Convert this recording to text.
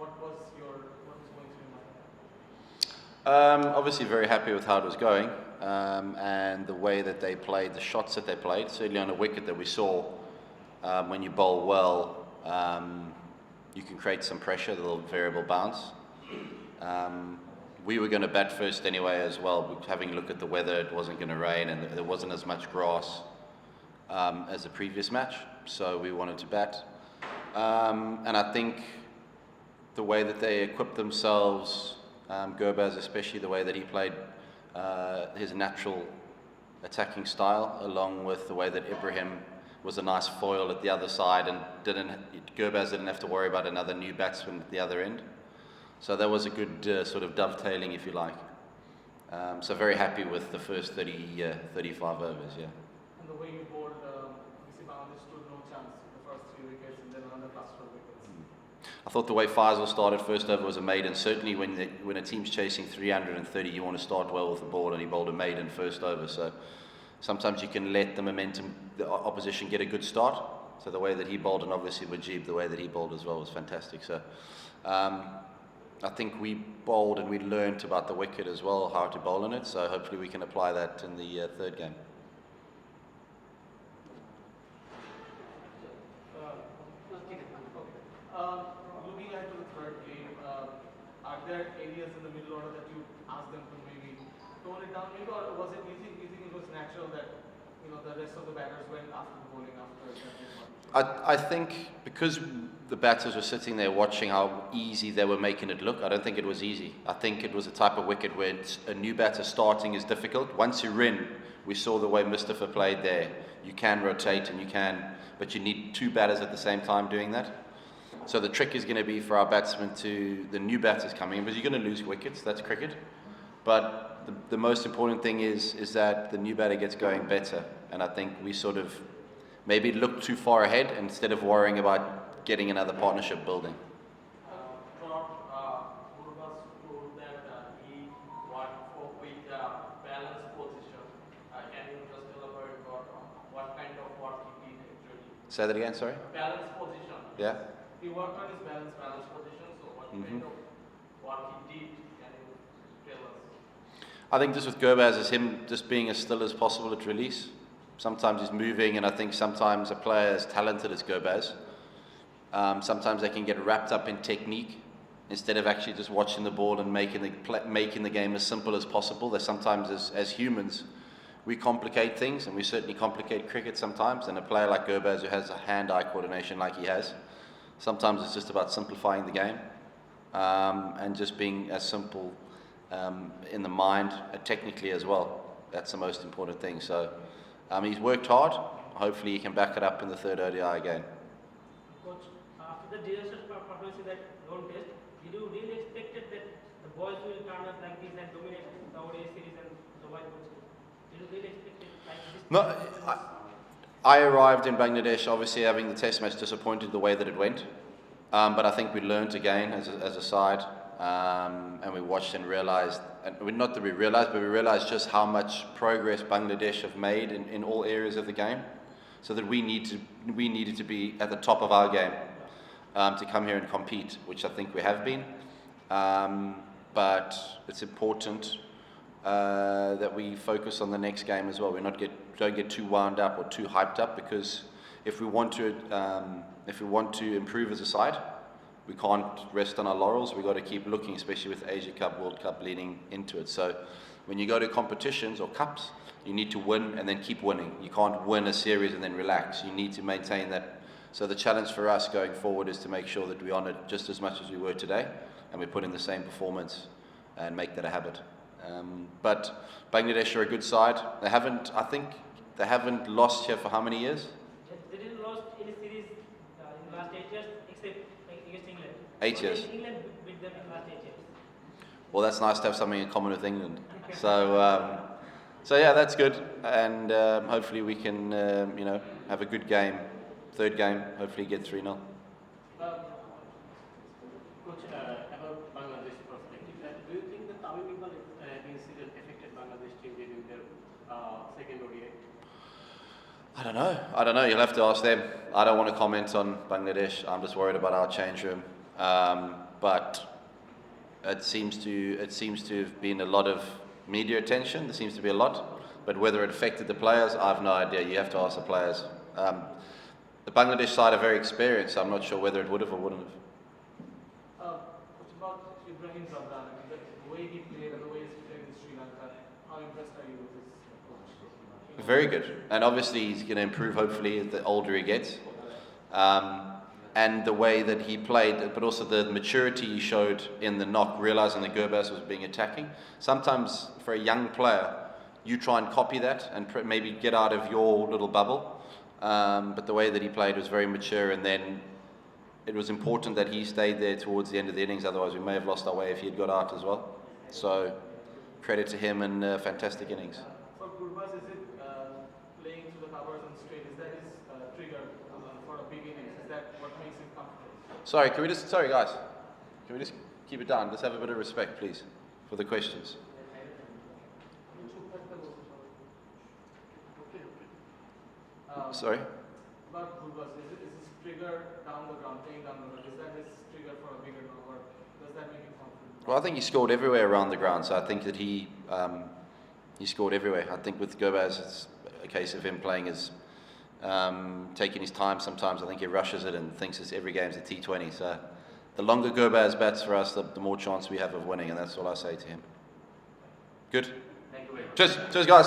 what was going through your mind? Obviously very happy with how it was going, and the way that they played, the shots that they played, certainly on a wicket that we saw. When you bowl well, you can create some pressure, the little variable bounce. We were going to bat first anyway as well. Having a look at the weather, it wasn't going to rain and there wasn't as much grass as the previous match, so we wanted to bat. And I think the way that they equipped themselves, Gurbaz especially, the way that he played his natural attacking style, along with the way that Ibrahim was a nice foil at the other side, and Gurbaz didn't have to worry about another new batsman at the other end. So that was a good sort of dovetailing, if you like. So very happy with the first 35 overs, yeah. And the way you bowled, obviously Bangladesh stood no chance in the first 3 wickets and then another plus 12 wickets. I thought the way Faisal started first over was a maiden. Certainly when a team's chasing 330, you want to start well with the ball, and he bowled a maiden first over. So sometimes you can let the momentum, the opposition get a good start. So the way that he bowled, and obviously Wajib, the way that he bowled as well was fantastic. So I think we bowled and we learnt about the wicket as well, how to bowl in it. So hopefully we can apply that in the third game. Looking ahead to the third game, are there areas in the middle order that you asked them to maybe tone it down, maybe, or was it easy? It was natural that the rest of the batters went after the bowling after that? I think because the batters were sitting there watching how easy they were making it look, I don't think it was easy. I think it was a type of wicket where a new batter starting is difficult. Once you're in, we saw the way Mustafa played there. You can rotate but you need 2 batters at the same time doing that. So the trick is going to be for our batsmen the new batters coming in, because you're going to lose wickets, that's cricket. But the most important thing is that the new batter gets going better. And I think we sort of maybe looked too far ahead instead of worrying about getting another partnership building. Gurbaz told that he won with balanced position. Can you just elaborate what kind of work he did actually? Say that again, sorry? Balanced position. Yeah. He worked on his balanced position, so what kind of work he did, can you tell us? I think just with Gurbaz is him just being as still as possible at release. Sometimes he's moving, and I think sometimes a player as talented as Gurbaz, sometimes they can get wrapped up in technique instead of actually just watching the ball and making the game as simple as possible. There's sometimes as humans, we complicate things, and we certainly complicate cricket sometimes. And a player like Gurbaz, who has a hand-eye coordination like he has, sometimes it's just about simplifying the game and just being as simple in the mind, technically as well. That's the most important thing. So he's worked hard. Hopefully he can back it up in the third ODI again. Coach, after the disastrous performance in that lone test, did you really expect that the boys will turn up like this and dominate the ODI series and the white ball series? Did you really expect it like this? No, I arrived in Bangladesh, obviously having the test match, disappointed the way that it went. But I think we learned again as a side, and we watched and realized, not that we realized, but we realized just how much progress Bangladesh have made in all areas of the game, so that we needed to be at the top of our game to come here and compete, which I think we have been. But it's important that we focus on the next game as well. Don't get too wound up or too hyped up, because if we want to improve as a side, we can't rest on our laurels. We've got to keep looking, especially with Asia Cup, World Cup leading into it. So when you go to competitions or cups, you need to win and then keep winning. You can't win a series and then relax. You need to maintain that. So the challenge for us going forward is to make sure that we honor just as much as we were today, and we put in the same performance and make that a habit. But Bangladesh are a good side. I think they haven't lost here for how many years? They didn't lose any series in the last 8 years, except against England. 8 years. England beat them in the last 8 years. Well, that's nice to have something in common with England. So yeah, that's good, and hopefully we can have a good game. Third game, hopefully get 3-0. Coach, about Bangladesh perspective, do you think the Tamim Iqbal incident affected Bangladesh team during their second ODI? I don't know. You'll have to ask them. I don't want to comment on Bangladesh. I'm just worried about our change room. but it seems to have been a lot of media attention. There seems to be a lot, but whether it affected the players, I have no idea. You have to ask the players. The Bangladesh side are very experienced. So I'm not sure whether it would have or wouldn't have. What about Ibrahim Zabran? I mean, the way he played and the way he's played in Sri Lanka, how impressed are you with his approach? Very good, and obviously he's going to improve. Hopefully, the older he gets, and the way that he played, but also the maturity he showed in the knock, realizing that Gurbaz was being attacking. Sometimes for a young player, you try and copy that and maybe get out of your little bubble. But the way that he played was very mature, and then it was important that he stayed there towards the end of the innings. Otherwise, we may have lost our way if he had got out as well. So, credit to him and fantastic innings. For Gurbaz, is it playing to the covers and straight? Is that his trigger for a big innings? Is that what makes him comfortable? Sorry guys, can we just keep it down? Let's have a bit of respect, please, for the questions. Sorry? About Gurbaz, is his trigger down the ground, playing down the ground? Is that his trigger for a bigger knock, or does that make him confident? Well, I think he scored everywhere around the ground, so I think that he scored everywhere. I think with Gurbaz, it's a case of him playing his, taking his time sometimes. I think he rushes it and thinks every game's a T20. So the longer Gurbaz bats for us, the more chance we have of winning, and that's all I say to him. Good? Thank you very much. Cheers guys.